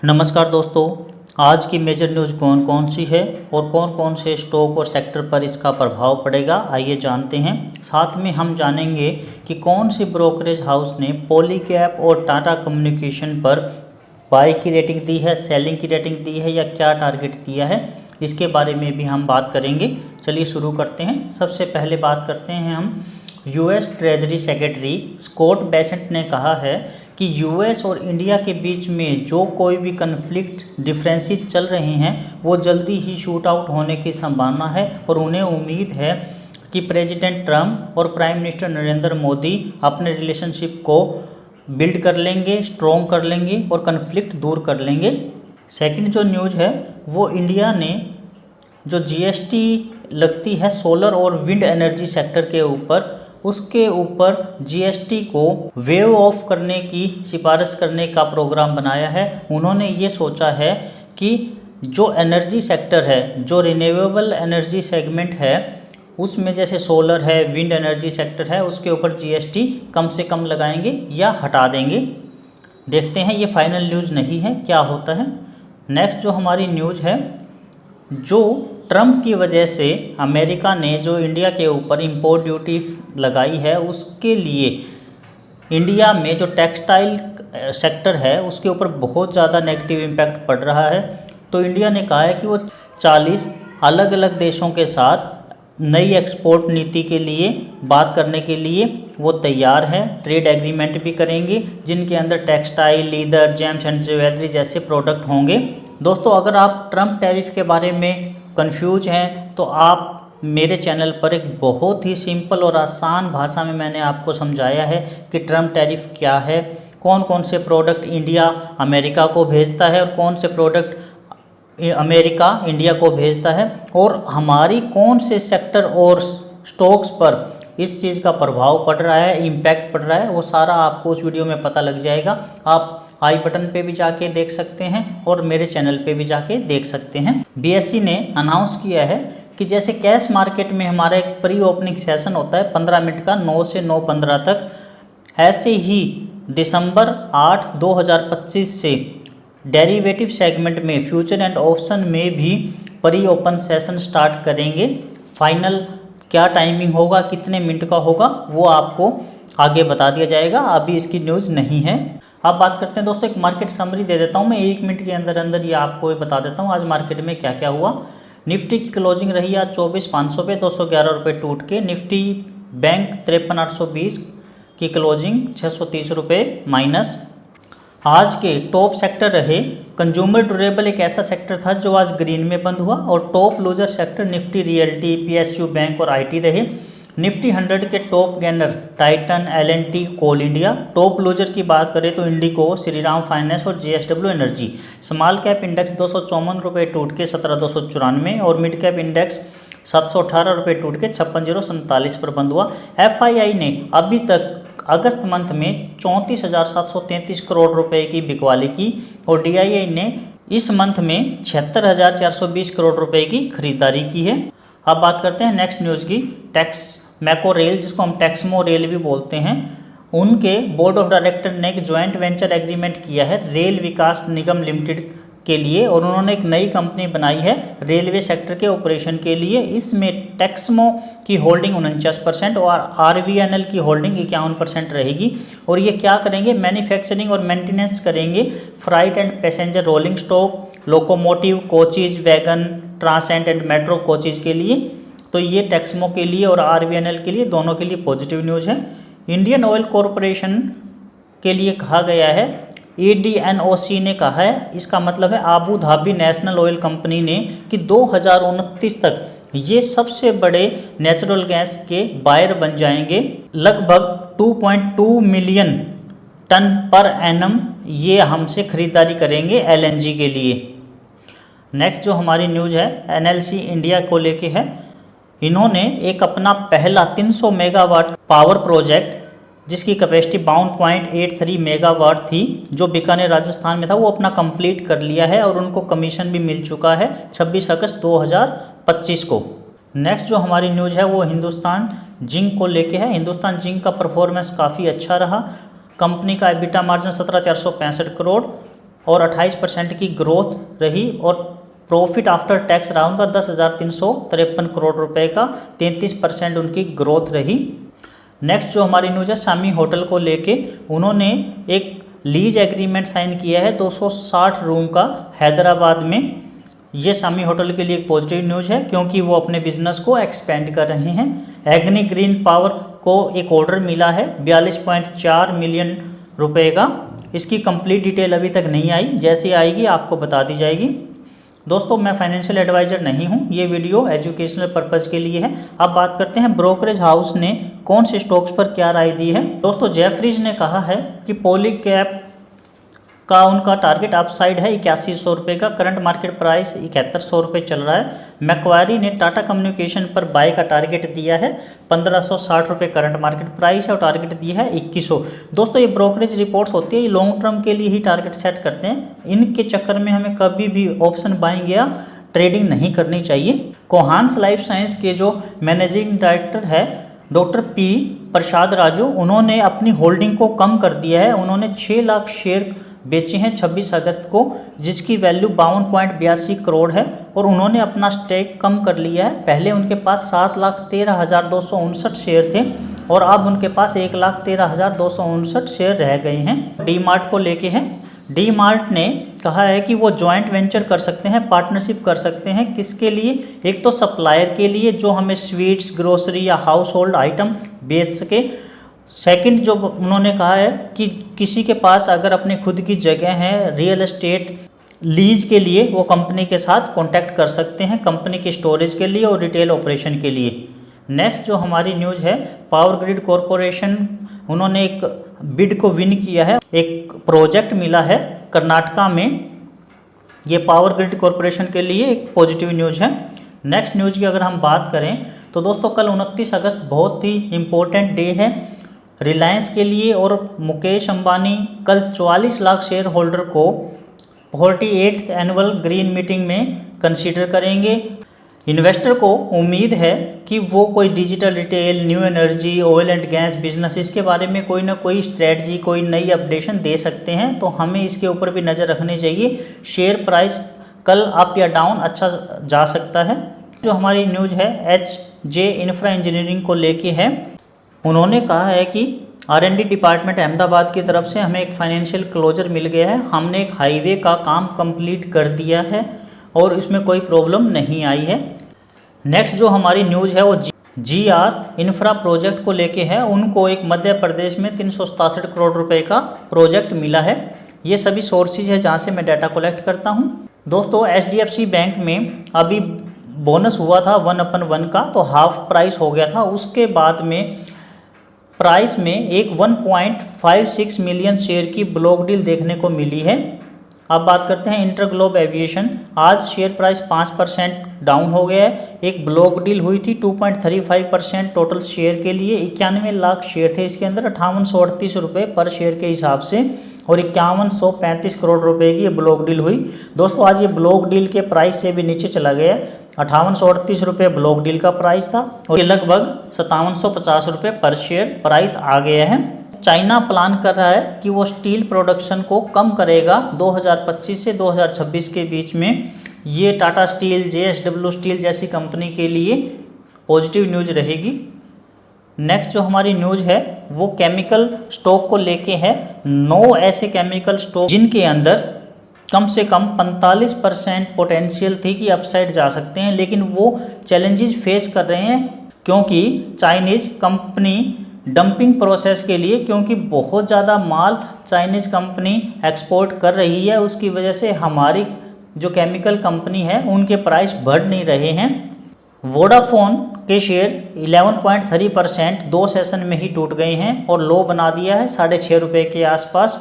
नमस्कार दोस्तों। आज की मेजर न्यूज़ कौन कौन सी है और कौन कौन से स्टॉक और सेक्टर पर इसका प्रभाव पड़ेगा, आइए जानते हैं। साथ में हम जानेंगे कि कौन सी ब्रोकरेज हाउस ने पॉलीकैब और टाटा कम्युनिकेशन पर बाई की रेटिंग दी है, सेलिंग की रेटिंग दी है या क्या टारगेट दिया है, इसके बारे में भी हम बात करेंगे। चलिए शुरू करते हैं। सबसे पहले बात करते हैं हम US treasury secretary Scott Bessent ने कहा है कि यूएस और इंडिया के बीच में जो कोई भी कन्फ्लिक्ट डिफरेंसेस चल रहे हैं वो जल्दी ही शूट आउट होने की संभावना है और उन्हें उम्मीद है कि प्रेसिडेंट ट्रंप और प्राइम मिनिस्टर नरेंद्र मोदी अपने रिलेशनशिप को बिल्ड कर लेंगे, स्ट्रॉन्ग कर लेंगे और कन्फ्लिक्ट दूर कर लेंगे। सेकंड जो न्यूज़ है वो इंडिया ने जो जीएसटी लगती है सोलर और विंड एनर्जी सेक्टर के ऊपर, उसके ऊपर जीएसटी को वेव ऑफ करने की सिफारिश करने का प्रोग्राम बनाया है। उन्होंने ये सोचा है कि जो एनर्जी सेक्टर है, जो रिन्यूएबल एनर्जी सेगमेंट है, उसमें जैसे सोलर है, विंड एनर्जी सेक्टर है, उसके ऊपर जीएसटी कम से कम लगाएंगे या हटा देंगे। देखते हैं, ये फाइनल न्यूज़ नहीं है, क्या होता है। नेक्स्ट जो हमारी न्यूज़ है, जो ट्रंप की वजह से अमेरिका ने जो इंडिया के ऊपर इंपोर्ट ड्यूटी लगाई है, उसके लिए इंडिया में जो टेक्सटाइल सेक्टर है उसके ऊपर बहुत ज़्यादा नेगेटिव इम्पैक्ट पड़ रहा है। तो इंडिया ने कहा है कि वो 40 अलग अलग देशों के साथ नई एक्सपोर्ट नीति के लिए बात करने के लिए वो तैयार है। ट्रेड एग्रीमेंट भी करेंगे जिनके अंदर textile, leather, James and jewellery जैसे प्रोडक्ट होंगे। दोस्तों, अगर आप ट्रंप टैरिफ के बारे में कंफ्यूज हैं तो आप मेरे चैनल पर एक बहुत ही सिंपल और आसान भाषा में मैंने आपको समझाया है कि ट्रंप टैरिफ क्या है, कौन कौन से प्रोडक्ट इंडिया अमेरिका को भेजता है और कौन से प्रोडक्ट अमेरिका इंडिया को भेजता है, और हमारी कौन से सेक्टर और स्टॉक्स पर इस चीज़ का प्रभाव पड़ रहा है, इम्पैक्ट पड़ रहा है, वो सारा आपको उस वीडियो में पता लग जाएगा। आप आई बटन पे भी जाके देख सकते हैं और मेरे चैनल पे भी जाके देख सकते हैं। बीएसई ने अनाउंस किया है कि जैसे कैश मार्केट में हमारा एक प्री ओपनिंग सेशन होता है 15 मिनट का 9 से 9:15 तक, ऐसे ही दिसंबर 8, 2025 से डेरिवेटिव सेगमेंट में फ्यूचर एंड ऑप्शन में भी प्री ओपन सेशन स्टार्ट करेंगे। फाइनल क्या टाइमिंग होगा, कितने मिनट का होगा, वो आपको आगे बता दिया जाएगा, अभी इसकी न्यूज़ नहीं है। अब बात करते हैं दोस्तों, एक मार्केट समरी दे देता हूं मैं 1 मिनट के अंदर अंदर, ये आपको बता देता हूं आज मार्केट में क्या क्या हुआ। निफ्टी की क्लोजिंग रही आज 24,500 पे, 211 रुपये टूट के। निफ्टी बैंक 53,820 की क्लोजिंग 630 रुपये माइनस। आज के टॉप सेक्टर रहे कंज्यूमर ड्यूरेबल, एक ऐसा सेक्टर था जो आज ग्रीन में बंद हुआ, और top loser sector Nifty realty, PSU bank और आईटी रहे। निफ्टी 100 के टॉप गेनर टाइटन, एल&टी, कोल इंडिया। टॉप लूजर की बात करें तो इंडिको, श्रीराम फाइनेंस और JSW energy. Small cap index 254 रुपये टूट के 17,294 और मिड कैप इंडेक्स 718 रुपये टूट के 56,047 पर बंद हुआ। एफआईआई ने अभी तक अगस्त मंथ में 34,733 करोड़ रुपए की बिकवाली की और डीआईआई ने इस मंथ में 76,420 करोड़ रुपए की खरीदारी की है। अब बात करते हैं नेक्स्ट न्यूज़ की। टैक्स मैको रेल, जिसको हम टैक्समो रेल भी बोलते हैं, उनके बोर्ड ऑफ डायरेक्टर ने एक ज्वाइंट वेंचर एग्रीमेंट किया है रेल विकास निगम लिमिटेड के लिए, और उन्होंने एक नई कंपनी बनाई है रेलवे सेक्टर के ऑपरेशन के लिए। इसमें टैक्समो की होल्डिंग 49% और आरवीएनएल की होल्डिंग 51% रहेगी। और ये क्या करेंगे, मैन्युफैक्चरिंग और मेंटेनेंस करेंगे freight and passenger rolling stock, locomotive, coaches, wagon, transit and metro coaches के लिए। तो ये टैक्समो के लिए और आरवीएनएल के लिए, दोनों के लिए पॉजिटिव न्यूज़ है। इंडियन ऑयल कॉरपोरेशन के लिए कहा गया है, एडीएनओसी ने कहा है, इसका मतलब है Abu Dhabi national oil company ने, कि 2029 तक ये सबसे बड़े नेचुरल गैस के बायर बन जाएंगे। लगभग 2.2 मिलियन टन पर एनम ये हमसे खरीदारी करेंगे एलएनजी के लिए। नेक्स्ट जो हमारी न्यूज़ है एनएलसी इंडिया को लेके है। इन्होंने एक अपना पहला 300 मेगावाट पावर प्रोजेक्ट, जिसकी कैपेसिटी 52.83 मेगावाट थी, जो बीकानेर राजस्थान में था, वो अपना कंप्लीट कर लिया है और उनको कमीशन भी मिल चुका है 26 अगस्त 2025 को। नेक्स्ट जो हमारी न्यूज़ है वो हिंदुस्तान जिंक को लेके है। हिंदुस्तान जिंक का परफॉर्मेंस काफ़ी अच्छा रहा। कंपनी का एबिटा मार्जिन 17,465 करोड़ और 28% की ग्रोथ रही और प्रॉफिट आफ्टर टैक्स रहा उनका 10,353 करोड़ रुपए का, 33% उनकी ग्रोथ रही। नेक्स्ट जो हमारी न्यूज़ है शामी होटल को लेके, उन्होंने एक लीज एग्रीमेंट साइन किया है 260 रूम का हैदराबाद में। ये शामी होटल के लिए एक पॉजिटिव न्यूज़ है क्योंकि वो अपने बिजनेस को एक्सपेंड कर रहे हैं। एग्नि ग्रीन पावर को एक ऑर्डर मिला है 42.4 मिलियन रुपए का। इसकी कंप्लीट डिटेल अभी तक नहीं आई, जैसे आएगी आपको बता दी जाएगी। दोस्तों मैं फाइनेंशियल एडवाइज़र नहीं हूँ, ये वीडियो एजुकेशनल पर्पज़ के लिए है। अब बात करते हैं ब्रोकरेज हाउस ने कौन से स्टॉक्स पर क्या राय दी है। दोस्तों जेफरीज ने कहा है कि पॉलीकैब का उनका टारगेट अपसाइड है 8100 रुपये का, करंट मार्केट प्राइस 7100 रुपये चल रहा है। मैक्वारी ने टाटा कम्युनिकेशन पर बाय का टारगेट दिया है 1560 रुपये करंट मार्केट प्राइस है और टारगेट दिया है 2100। दोस्तों ये ब्रोकरेज रिपोर्ट्स होती है, ये लॉन्ग टर्म के लिए ही टारगेट सेट करते हैं। इनके चक्कर में हमें कभी भी ऑप्शन बाइंग या ट्रेडिंग नहीं करनी चाहिए। कोहान्स लाइफ साइंस के जो मैनेजिंग डायरेक्टर है डॉक्टर पी प्रसाद राजू, उन्होंने अपनी होल्डिंग को कम कर दिया है। उन्होंने 6 लाख शेयर बेचे हैं 26 अगस्त को, जिसकी वैल्यू 52.82 करोड़ है और उन्होंने अपना स्टेक कम कर लिया है। पहले उनके पास 7,13,259 शेयर थे और अब उनके पास 1,13,259 शेयर रह गए हैं। डी मार्ट को लेके है, डी मार्ट ने कहा है कि वो जॉइंट वेंचर कर सकते हैं, पार्टनरशिप कर सकते हैं। किसके लिए? एक तो सप्लायर के लिए जो हमें स्वीट्स, ग्रोसरी या हाउस होल्ड आइटम बेच सके। सेकंड जो उन्होंने कहा है कि किसी के पास अगर अपने खुद की जगह है रियल एस्टेट लीज के लिए, वो कंपनी के साथ कांटेक्ट कर सकते हैं कंपनी के स्टोरेज के लिए और रिटेल ऑपरेशन के लिए। नेक्स्ट जो हमारी न्यूज़ है, पावर ग्रिड कॉरपोरेशन, उन्होंने एक बिड को विन किया है। एक प्रोजेक्ट मिला है कर्नाटका में, ये पावर ग्रिड कॉरपोरेशन के लिए एक पॉजिटिव न्यूज़ है। नेक्स्ट न्यूज़ की अगर हम बात करें तो दोस्तों कल 29 अगस्त बहुत ही इम्पोर्टेंट डे है रिलायंस के लिए और मुकेश अंबानी कल 44 लाख शेयर होल्डर को 48th एनुअल ग्रीन मीटिंग में कंसीडर करेंगे। इन्वेस्टर को उम्मीद है कि वो कोई digital retail, new energy, oil and gas business, इसके बारे में कोई ना कोई स्ट्रेटजी, कोई नई अपडेशन दे सकते हैं, तो हमें इसके ऊपर भी नज़र रखनी चाहिए। शेयर प्राइस कल अप या डाउन अच्छा जा सकता है। जो हमारी न्यूज़ है HJ इंफ्रा इंजीनियरिंग को लेके है, उन्होंने कहा है कि R&D डिपार्टमेंट अहमदाबाद की तरफ से हमें एक फाइनेंशियल क्लोजर मिल गया है। हमने एक हाईवे का काम कंप्लीट कर दिया है और इसमें कोई प्रॉब्लम नहीं आई है। नेक्स्ट जो हमारी न्यूज़ है वो GR इंफ्रा प्रोजेक्ट को लेके है। उनको एक मध्य प्रदेश में 367 करोड़ रुपए का प्रोजेक्ट मिला है। ये सभी सोर्सेज है जहाँ से मैं डाटा कलेक्ट करता हूँ। दोस्तों HDFC बैंक में अभी बोनस हुआ था 1/1 का, तो हाफ प्राइस हो गया था। उसके बाद में प्राइस में एक 1.56 मिलियन शेयर की ब्लॉक डील देखने को मिली है। अब बात करते हैं इंटरग्लोब एविएशन। आज शेयर प्राइस 5% डाउन हो गया है। एक ब्लॉक डील हुई थी 2.35% टोटल शेयर के लिए, 91 लाख शेयर थे इसके अंदर, 5838 रुपये पर शेयर के हिसाब से और 5135 करोड़ रुपए की ये ब्लॉक डील हुई। दोस्तों आज ये ब्लॉक डील के प्राइस से भी नीचे चला गया। 5838 रुपये ब्लॉक डील का प्राइस था और ये लगभग 5750 रुपये पर शेयर प्राइस आ गया है। चाइना प्लान कर रहा है कि वो स्टील प्रोडक्शन को कम करेगा 2025 से 2026 के बीच में। ये टाटा स्टील, JSW स्टील जैसी कंपनी के लिए पॉजिटिव न्यूज़ रहेगी। नेक्स्ट जो हमारी न्यूज़ है वो केमिकल स्टॉक को लेके है। 9 ऐसे केमिकल स्टॉक जिनके अंदर कम से कम 45% पोटेंशियल थी कि अपसाइड जा सकते हैं, लेकिन वो चैलेंजेस फेस कर रहे हैं क्योंकि चाइनीज़ कंपनी डंपिंग प्रोसेस के लिए, क्योंकि बहुत ज़्यादा माल चाइनीज़ कंपनी एक्सपोर्ट कर रही है, उसकी वजह से हमारी जो केमिकल कंपनी है उनके प्राइस बढ़ नहीं रहे हैं। वोडाफोन के शेयर 11.3% 2 सेशन में ही टूट गए हैं और लो बना दिया है 6.5 रुपये के आसपास,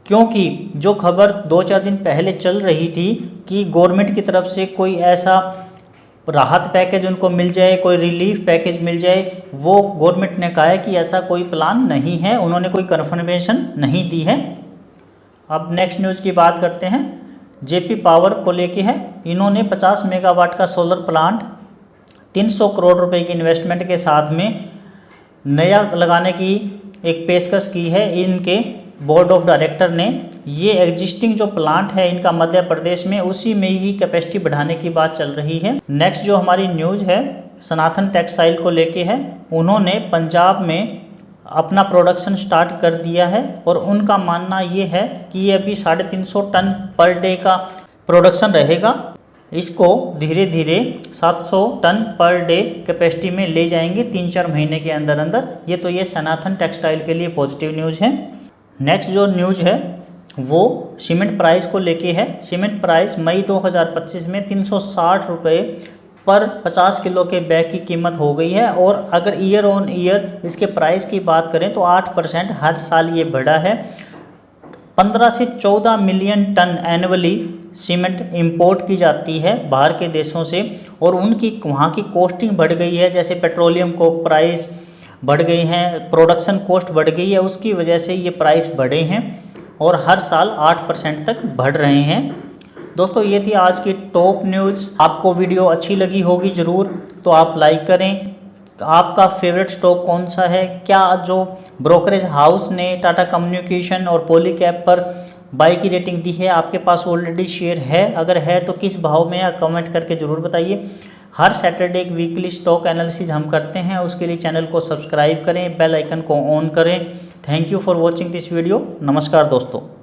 क्योंकि जो खबर 2-4 दिन पहले चल रही थी कि गवर्नमेंट की तरफ से कोई ऐसा राहत पैकेज उनको मिल जाए, कोई रिलीफ पैकेज मिल जाए, वो गवर्नमेंट ने कहा है कि ऐसा कोई प्लान नहीं है, उन्होंने कोई कन्फर्मेशन नहीं दी है। अब नेक्स्ट न्यूज़ की बात करते हैं। JP पावर को लेके है। इन्होंने 50 मेगावाट का सोलर प्लांट 300 करोड़ रुपए की इन्वेस्टमेंट के साथ में नया लगाने की एक पेशकश की है इनके बोर्ड ऑफ डायरेक्टर ने ये एग्जिस्टिंग जो प्लांट है इनका मध्य प्रदेश में, उसी में ही कैपेसिटी बढ़ाने की बात चल रही है। नेक्स्ट जो हमारी न्यूज़ है सनातन टेक्सटाइल को लेके है। उन्होंने पंजाब में अपना प्रोडक्शन स्टार्ट कर दिया है और उनका मानना ये है कि ये अभी 350 टन पर डे का प्रोडक्शन रहेगा। इसको धीरे धीरे 700 टन पर डे कैपेसिटी में ले जाएंगे 3-4 महीने के अंदर अंदर। ये सनातन टेक्सटाइल के लिए पॉजिटिव न्यूज़ है। नेक्स्ट जो न्यूज़ है वो सीमेंट प्राइस को लेके है। सीमेंट प्राइस मई 2025 में 360 रुपये पर 50 किलो के बैग की कीमत हो गई है। और अगर ईयर ऑन ईयर इसके प्राइस की बात करें तो 8% हर साल ये बढ़ा है। 15 से 14 million ton annually cement import की जाती है बाहर के देशों से, और उनकी वहाँ की कॉस्टिंग बढ़ गई है। जैसे पेट्रोलियम को प्राइस बढ़ गई हैं, प्रोडक्शन कॉस्ट बढ़ गई है, उसकी वजह से ये प्राइस बढ़े हैं और हर साल 8% तक बढ़ रहे हैं। दोस्तों ये थी आज की टॉप न्यूज़। आपको वीडियो अच्छी लगी होगी ज़रूर, तो आप लाइक करें। आपका फेवरेट स्टॉक कौन सा है? क्या जो ब्रोकरेज हाउस ने टाटा कम्युनिकेशन और पॉलीकैब पर बाई की रेटिंग दी है आपके पास ऑलरेडी शेयर है? अगर है तो किस भाव में, या कमेंट करके ज़रूर बताइए। हर सैटरडे एक वीकली स्टॉक एनालिसिस हम करते हैं, उसके लिए चैनल को सब्सक्राइब करें, बेल आइकन को ऑन करें। Thank you for watching this video. नमस्कार दोस्तों।